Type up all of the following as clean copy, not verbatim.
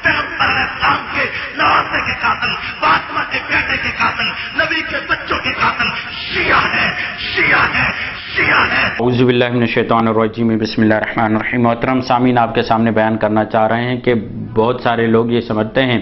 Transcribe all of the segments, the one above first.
پیغمبر علیہ السلام کے نواسے کے قاتل، فاطمہ کے بیٹے کے قاتل، نبی کے بچوں کے قاتل شیعہ ہے، شیعہ ہے، شیعہ ہے۔ اعوذ باللہ من الشیطان الرجیم، بسم اللہ الرحمن الرحیم۔ محترم سامعین، آپ کے سامنے بیان کرنا چاہ رہے ہیں کہ بہت سارے لوگ یہ سمجھتے ہیں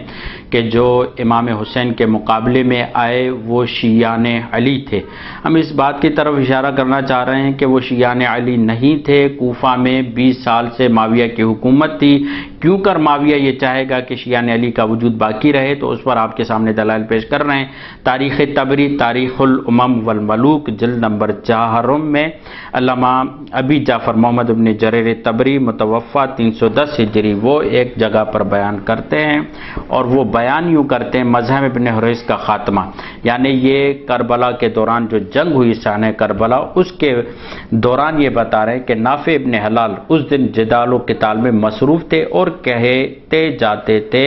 کہ جو امام حسین کے مقابلے میں آئے وہ شیعان علی تھے۔ ہم اس بات کی طرف اشارہ کرنا چاہ رہے ہیں کہ وہ شیعان علی نہیں تھے۔ کوفہ میں 20 سال سے معاویہ کی حکومت تھی۔ کیوں کر معاویہ یہ چاہے گا کہ شیعان علی کا وجود باقی رہے، تو اس پر آپ کے سامنے دلائل پیش کر رہے ہیں۔ تاریخ طبری، تاریخ الامم والملوک، جلد نمبر 4 میں علامہ ابی جعفر محمد بن جریر طبری متوفہ 310 ہجری وہ ایک جگہ پر بیان کرتے ہیں، اور وہ بیان یوں کرتے ہیں: مذہب ابن حریث کا خاتمہ، یعنی یہ کربلا کے دوران جو جنگ ہوئی سانحہ کربلا، اس کے دوران یہ بتا رہے ہیں کہ نافع ابن حلال اس دن جدال و قتال میں مصروف تھے اور کہتے جاتے تھے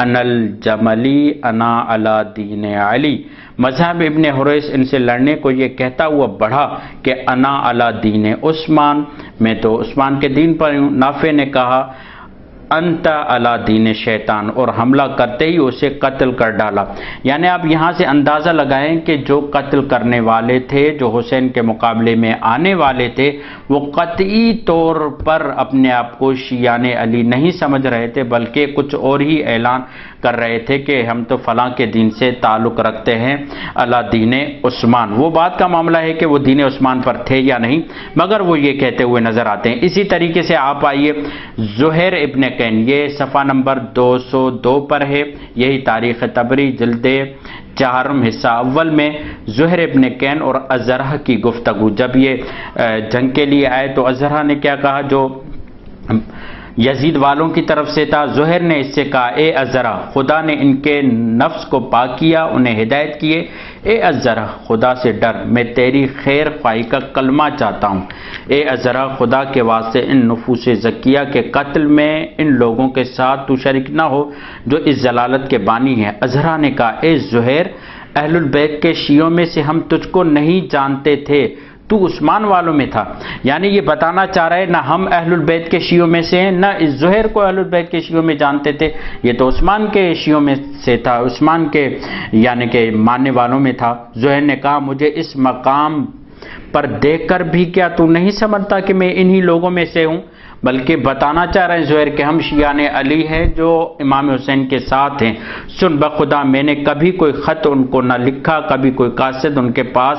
انا الجملی انا علی دین علی۔ مذہب ابن حریث ان سے لڑنے کو یہ کہتا ہوا بڑھا کہ انا علی دین عثمان، میں تو عثمان کے دین پر ہوں۔ نافع نے کہا انت علی دین شیطان، اور حملہ کرتے ہی اسے قتل کر ڈالا۔ یعنی آپ یہاں سے اندازہ لگائیں کہ جو قتل کرنے والے تھے، جو حسین کے مقابلے میں آنے والے تھے، وہ قطعی طور پر اپنے آپ کو شیعان علی نہیں سمجھ رہے تھے، بلکہ کچھ اور ہی اعلان کر رہے تھے کہ ہم تو فلاں کے دین سے تعلق رکھتے ہیں، علی دین عثمان۔ وہ بات کا معاملہ ہے کہ وہ دین عثمان پر تھے یا نہیں، مگر وہ یہ کہتے ہوئے نظر آتے ہیں۔ اسی طریقے سے آپ آئیے زہیر ابن کین، یہ صفحہ نمبر 202 پر ہے، یہی تاریخ طبری جلد 4 حصہ اول میں زہیر ابن کین اور ازرہ کی گفتگو۔ جب یہ جنگ کے لیے آئے تو ازرہ نے کیا کہا، جو یزید والوں کی طرف سے تھا، زہیر نے اس سے کہا اے ازرہ، خدا نے ان کے نفس کو پاک کیا، انہیں ہدایت کیے۔ اے ازرہ، خدا سے ڈر، میں تیری خیر خواہی کا کلمہ چاہتا ہوں۔ اے ازرہ، خدا کے واسطے ان نفوس زکیہ کے قتل میں ان لوگوں کے ساتھ تو شریک نہ ہو جو اس ضلالت کے بانی ہیں۔ ازرہ نے کہا اے زہیر، اہل البیت کے شیعوں میں سے ہم تجھ کو نہیں جانتے تھے، تو عثمان والوں میں تھا۔ یعنی یہ بتانا چاہ رہے نہ ہم اہل البیت کے شیعوں میں سے ہیں، نہ اس زہیر کو اہل البیت کے شیعوں میں جانتے تھے، یہ تو عثمان کے شیعوں میں سے تھا، عثمان کے یعنی کہ ماننے والوں میں تھا۔ زہیر نے کہا مجھے اس مقام پر دیکھ کر بھی کیا تو نہیں سمجھتا کہ میں انہی لوگوں میں سے ہوں؟ بلکہ بتانا چاہ رہے ہیں زہیر کہ ہم شیعان علی ہیں جو امام حسین کے ساتھ ہیں۔ سن بخدا، میں نے کبھی کوئی خط ان کو نہ لکھا، کبھی کوئی قاصد ان کے پاس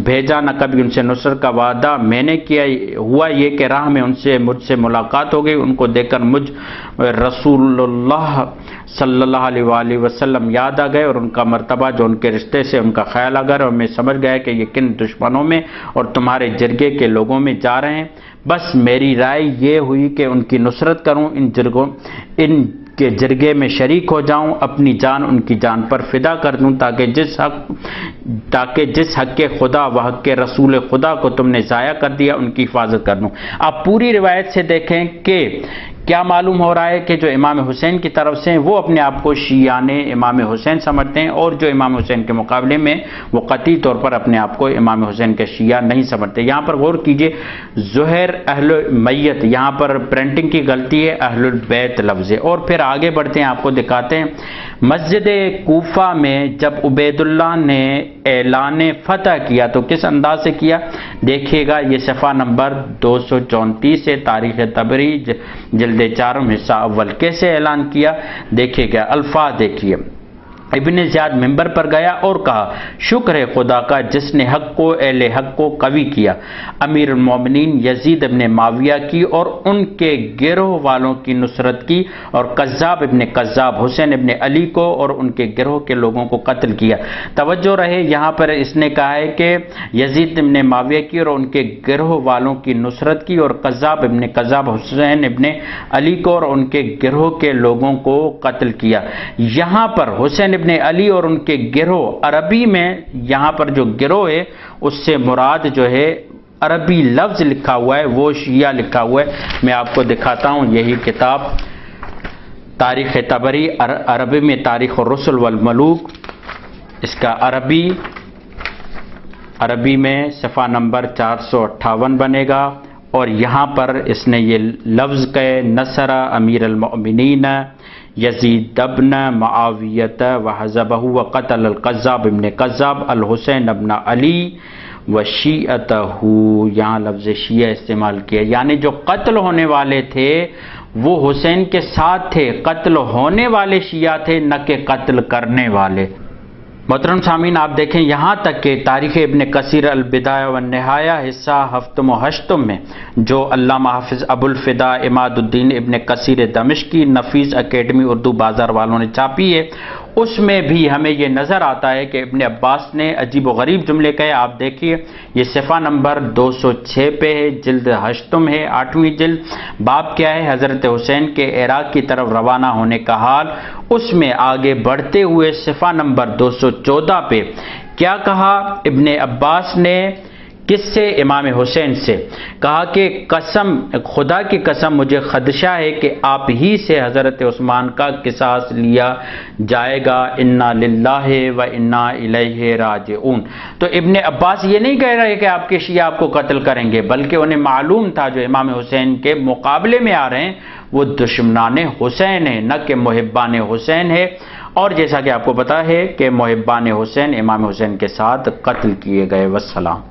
بھیجا، نہ کبھی ان سے نصرت کا وعدہ میں نے کیا۔ ہوا یہ کہ راہ میں مجھ سے ملاقات ہو گئی، ان کو دیکھ کر مجھ رسول اللہ صلی اللہ علیہ وآلہ وسلم یاد آ گئے، اور ان کا مرتبہ جو ان کے رشتے سے ان کا خیال آ گیا، اور میں سمجھ گیا کہ یہ کن دشمنوں میں اور تمہارے جرگے کے لوگوں میں جا رہے ہیں۔ بس میری رائے یہ ہوئی کہ ان کی نصرت کروں، ان کے جرگے میں شریک ہو جاؤں، اپنی جان ان کی جان پر فدا کر دوں، تاکہ جس حق کے خدا و حق کے رسول خدا کو تم نے ضائع کر دیا ان کی حفاظت کر دوں۔ آپ پوری روایت سے دیکھیں کہ کیا معلوم ہو رہا ہے کہ جو امام حسین کی طرف سے وہ اپنے آپ کو شیعان امام حسین سمجھتے ہیں، اور جو امام حسین کے مقابلے میں وہ قطعی طور پر اپنے آپ کو امام حسین کے شیعہ نہیں سمجھتے۔ یہاں پر غور کیجئے، زہیر اہل میت، یہاں پر پرنٹنگ کی غلطی ہے، اہل البیت لفظ ہے۔ اور پھر آگے بڑھتے ہیں، آپ کو دکھاتے ہیں مسجد کوفہ میں جب عبید اللہ نے اعلان فتح کیا تو کس انداز سے کیا، دیکھیے گا، یہ صفحہ نمبر 234 ہے، تاریخ طبری جلد 4 حصہ اول۔ کیسے اعلان کیا دیکھیے گا، الفاظ دیکھیے۔ ابن زیاد منبر پر گیا اور کہا شکر ہے خدا کا جس نے حق کو اہل حق کو قوی کیا، امیر المومنین یزید ابن معاویہ کی اور ان کے گروہ والوں کی نصرت کی، اور قذاب ابن قذاب حسین ابن علی کو اور ان کے گروہ کے لوگوں کو قتل کیا۔ توجہ رہے، یہاں پر اس نے کہا ہے کہ یزید ابن معاویہ کی اور ان کے گروہ والوں کی نصرت کی، اور قذاب ابن قذاب حسین ابن علی کو اور ان کے گروہ کے لوگوں کو قتل کیا۔ یہاں پر حسین ابن علی اور ان کے گروہ، عربی میں یہاں پر جو گروہ ہے اس سے مراد جو ہے عربی لفظ لکھا ہوا ہے وہ شیعہ لکھا ہوا ہے۔ میں آپ کو دکھاتا ہوں، یہی کتاب تاریخ طبری، عربی میں تاریخ الرسل والملوک، اس کا عربی میں صفحہ نمبر 458 بنے گا، اور یہاں پر اس نے یہ لفظ کہے نصر امیر المؤمنین یزید ابن معاویت وحزبہ وقتل القذاب ابن قذاب الحسین ابن علی وشیعتہ، یہاں لفظ شیعہ استعمال کیا، یعنی جو قتل ہونے والے تھے وہ حسین کے ساتھ تھے، قتل ہونے والے شیعہ تھے نہ کہ قتل کرنے والے۔ محترم سامعین، آپ دیکھیں یہاں تک کہ تاریخ ابن کثیر البدایہ والنہایہ حصہ ہفتم و ہشتم میں جو علامہ حافظ ابو الفدا عماد الدین ابن کثیر دمشقی نفیس اکیڈمی اردو بازار والوں نے چھاپی ہے، اس میں بھی ہمیں یہ نظر آتا ہے کہ ابن عباس نے عجیب و غریب جملے کہے۔ آپ دیکھیے یہ صفحہ نمبر 206 پہ ہے، جلد ہشتم ہے، 8ویں جلد، باب کیا ہے؟ حضرت حسین کے عراق کی طرف روانہ ہونے کا حال۔ اس میں آگے بڑھتے ہوئے صفحہ نمبر 214 پہ کیا کہا ابن عباس نے؟ کس سے؟ امام حسین سے کہا کہ قسم خدا کی قسم مجھے خدشہ ہے کہ آپ ہی سے حضرت عثمان کا قصاص لیا جائے گا، انا للہ و انا الیہ راجعون۔ تو ابن عباس یہ نہیں کہہ رہے کہ آپ کے شیعہ آپ کو قتل کریں گے، بلکہ انہیں معلوم تھا جو امام حسین کے مقابلے میں آ رہے ہیں وہ دشمنان حسین ہیں نہ کہ محبان حسین ہے، اور جیسا کہ آپ کو پتا ہے کہ محبان حسین امام حسین کے ساتھ قتل کیے گئے۔ والسلام۔